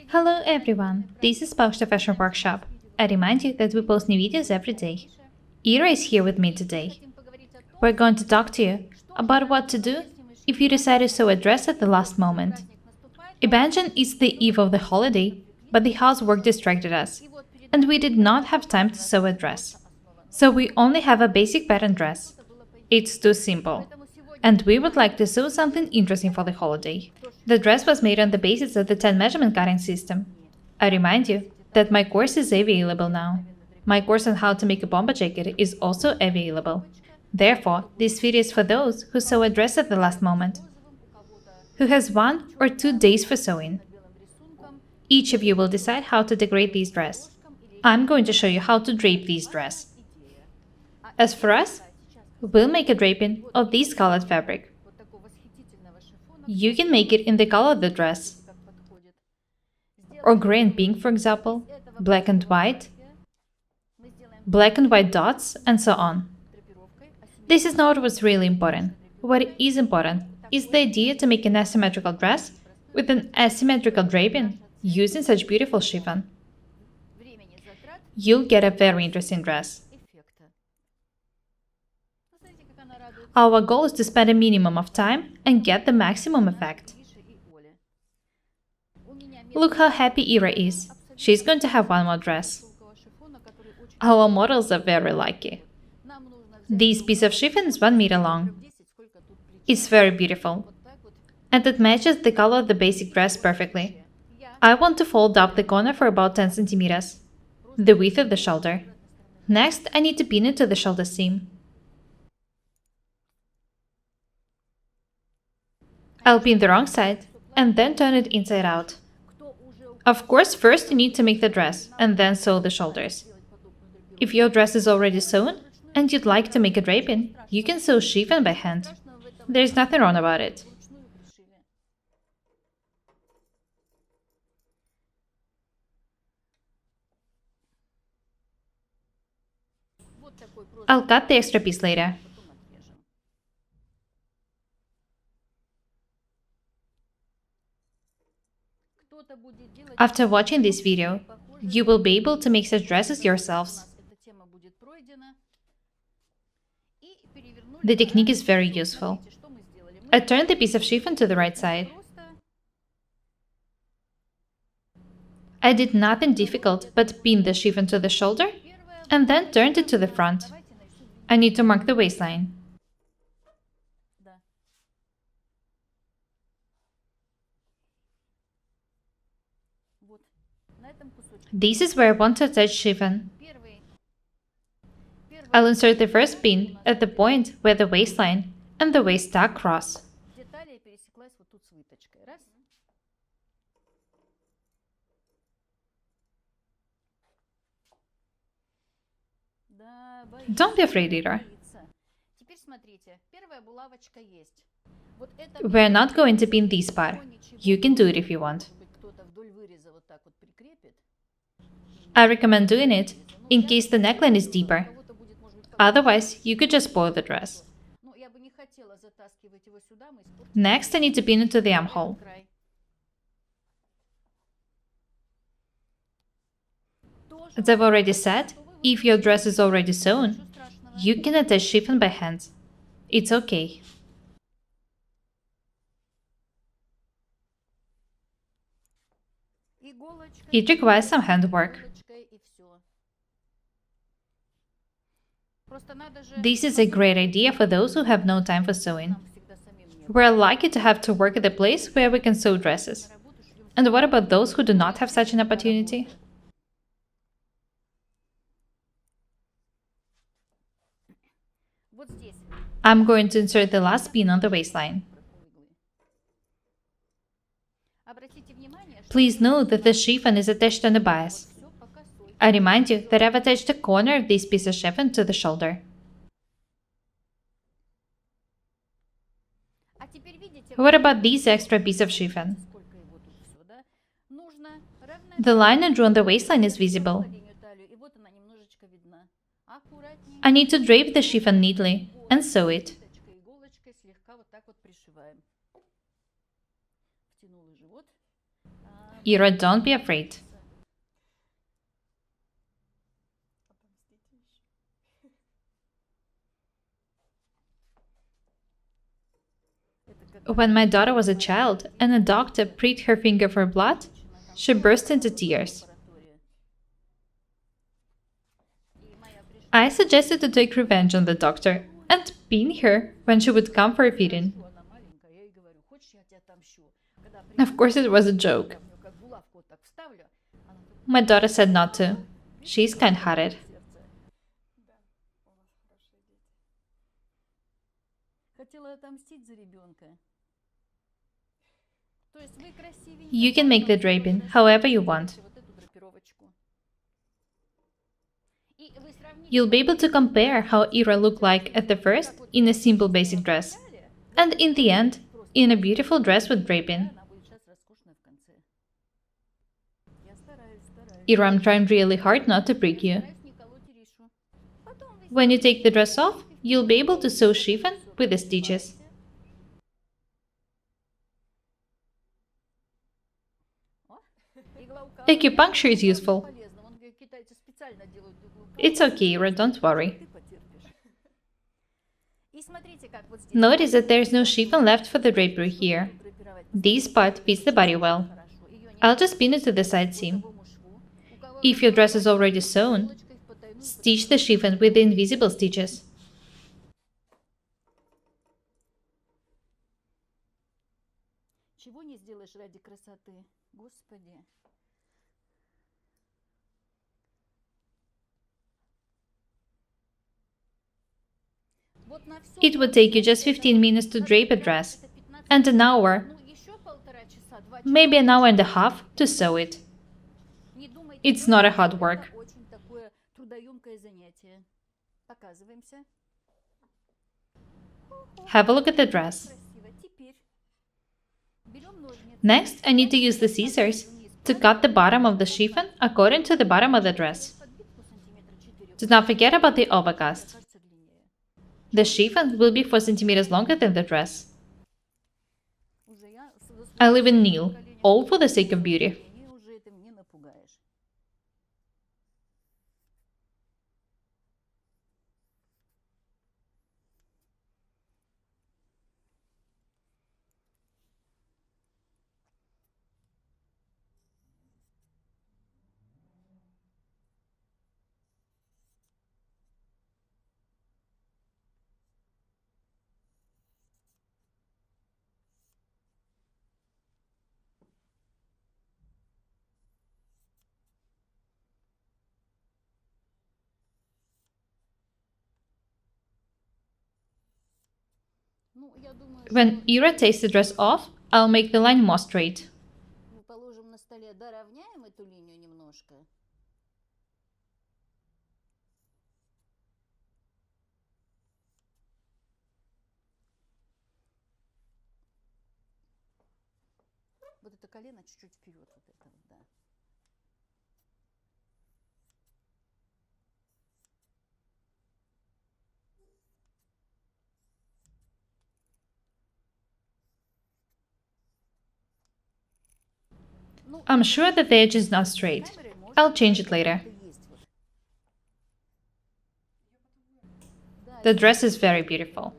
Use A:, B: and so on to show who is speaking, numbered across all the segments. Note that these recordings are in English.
A: Hello everyone, this is Paukshte Fashion Workshop. I remind you that we post new videos every day. Ira is here with me today. We're going to talk to you about what to do if you decide to sew a dress at the last moment. Imagine it's the eve of the holiday, but the housework distracted us, and we did not have time to sew a dress. So we only have a basic pattern dress. It's too simple. And we would like to sew something interesting for the holiday. The dress was made on the basis of the 10 measurement cutting system. I remind you that my course is available now. My course on how to make a bomber jacket is also available. Therefore, this video is for those who sew a dress at the last moment, who has 1 or 2 days for sewing. Each of you will decide how to decorate this dress. I'm going to show you how to drape this dress. As for us, we'll make a draping of this colored fabric. You can make it in the color of the dress, or gray and pink, for example, black and white dots, and so on. This is not what's really important. What is important is the idea to make an asymmetrical dress with an asymmetrical draping using such beautiful chiffon. You'll get a very interesting dress. Our goal is to spend a minimum of time and get the maximum effect. Look how happy Ira is. She's going to have one more dress. Our models are very lucky. This piece of chiffon is 1 meter long. It's very beautiful, and it matches the color of the basic dress perfectly. I want to fold up the corner for about 10 centimeters, the width of the shoulder. Next, I need to pin it to the shoulder seam. I'll pin the wrong side and then turn it inside out. Of course, first you need to make the dress and then sew the shoulders. If your dress is already sewn and you'd like to make a draping, you can sew chiffon by hand. There's nothing wrong about it. I'll cut the extra piece later. After watching this video, you will be able to make such dresses yourselves. The technique is very useful. I turned the piece of chiffon to the right side. I did nothing difficult but pin the chiffon to the shoulder and then turned it to the front. I need to mark the waistline. This is where I want to attach chiffon. I'll insert the first pin at the point where the waistline and the waist tag cross. Don't be afraid, Ira. We're not going to pin this part. You can do it if you want. I recommend doing it in case the neckline is deeper. Otherwise, you could just spoil the dress. Next, I need to pin it to the armhole. As I've already said, if your dress is already sewn, you can attach chiffon by hand. It's okay. It requires some handwork. This is a great idea for those who have no time for sewing. We're lucky to have to work at a place where we can sew dresses. And what about those who do not have such an opportunity? I'm going to insert the last pin on the waistline. Please note that the chiffon is attached on the bias. I remind you that I've attached a corner of this piece of chiffon to the shoulder. What about this extra piece of chiffon? The line I drew on the waistline is visible. I need to drape the chiffon neatly and sew it. Ira, don't be afraid. When my daughter was a child and a doctor pricked her finger for blood, she burst into tears. I suggested to take revenge on the doctor and pin her when she would come for a feeding. Of course, it was a joke. My daughter said not to. She's kind hearted. You can make the draping however you want. You'll be able to compare how Ira looked like at the first in a simple basic dress, and in the end, in a beautiful dress with draping. Ira, I'm trying really hard not to prick you. When you take the dress off, you'll be able to sew chiffon with the stitches. Acupuncture is useful. It's okay, Ira, don't worry. Notice that there's no chiffon left for the drapery here. This part fits the body well. I'll just pin it to the side seam. If your dress is already sewn, stitch the chiffon with the invisible stitches. It would take you just 15 minutes to drape a dress, and an hour, maybe an hour and a half, to sew it. It's not a hard work. Have a look at the dress. Next, I need to use the scissors to cut the bottom of the chiffon according to the bottom of the dress. Do not forget about the overcast. The chiffon will be 4 centimeters longer than the dress. I live in kneel, all for the sake of beauty. When Ira takes the dress off, I'll make the line more straight. I'm sure that the edge is not straight. I'll change it later. The dress is very beautiful.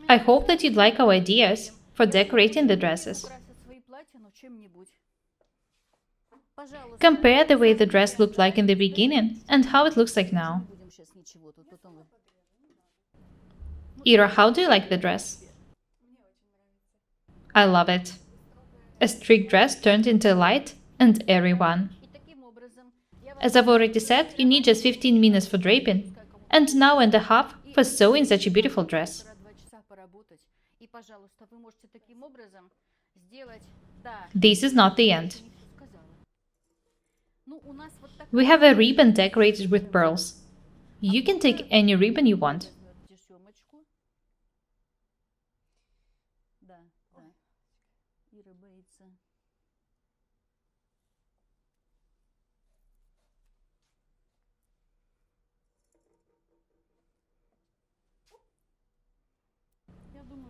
A: I hope that you'd like our ideas for decorating the dresses. Compare the way the dress looked like in the beginning and how it looks like now. Ira, how do you like the dress? I love it. A strict dress turned into a light and airy one. As I've already said, you need just 15 minutes for draping, and an hour and a half for sewing such a beautiful dress. This is not the end. We have a ribbon decorated with pearls. You can take any ribbon you want.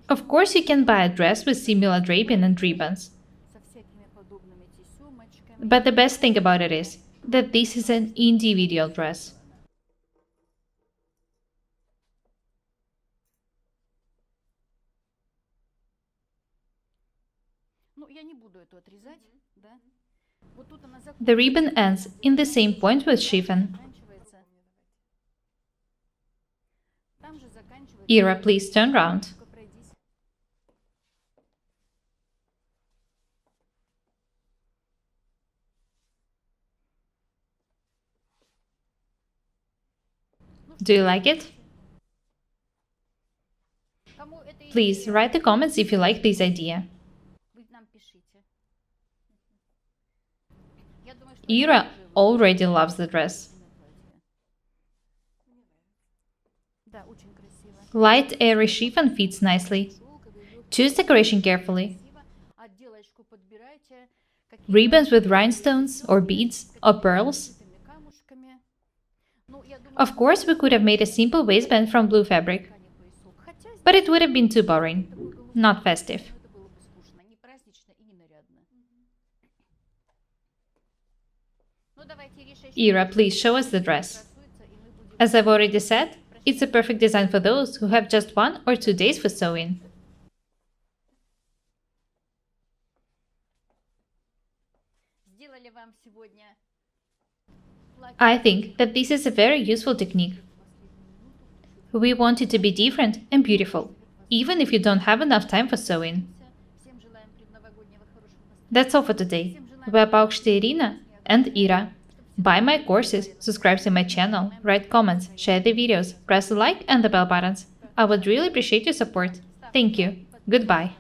A: Of course, you can buy a dress with similar draping and ribbons. But the best thing about it is that this is an individual dress. The ribbon ends in the same point with chiffon. Ira, please turn round. Do you like it? Please write the comments if you like this idea. Ira already loves the dress. Light, airy chiffon fits nicely. Choose decoration carefully. Ribbons with rhinestones, or beads, or pearls. Of course, we could have made a simple waistband from blue fabric, but it would have been too boring, not festive. Ira, please show us the dress. As I've already said, it's a perfect design for those who have just 1 or 2 days for sewing. I think that this is a very useful technique. We want it to be different and beautiful, even if you don't have enough time for sewing. That's all for today. We're Paukshte Irina and Ira. Buy my courses, subscribe to my channel, write comments, share the videos, press the like and the bell buttons. I would really appreciate your support. Thank you. Goodbye.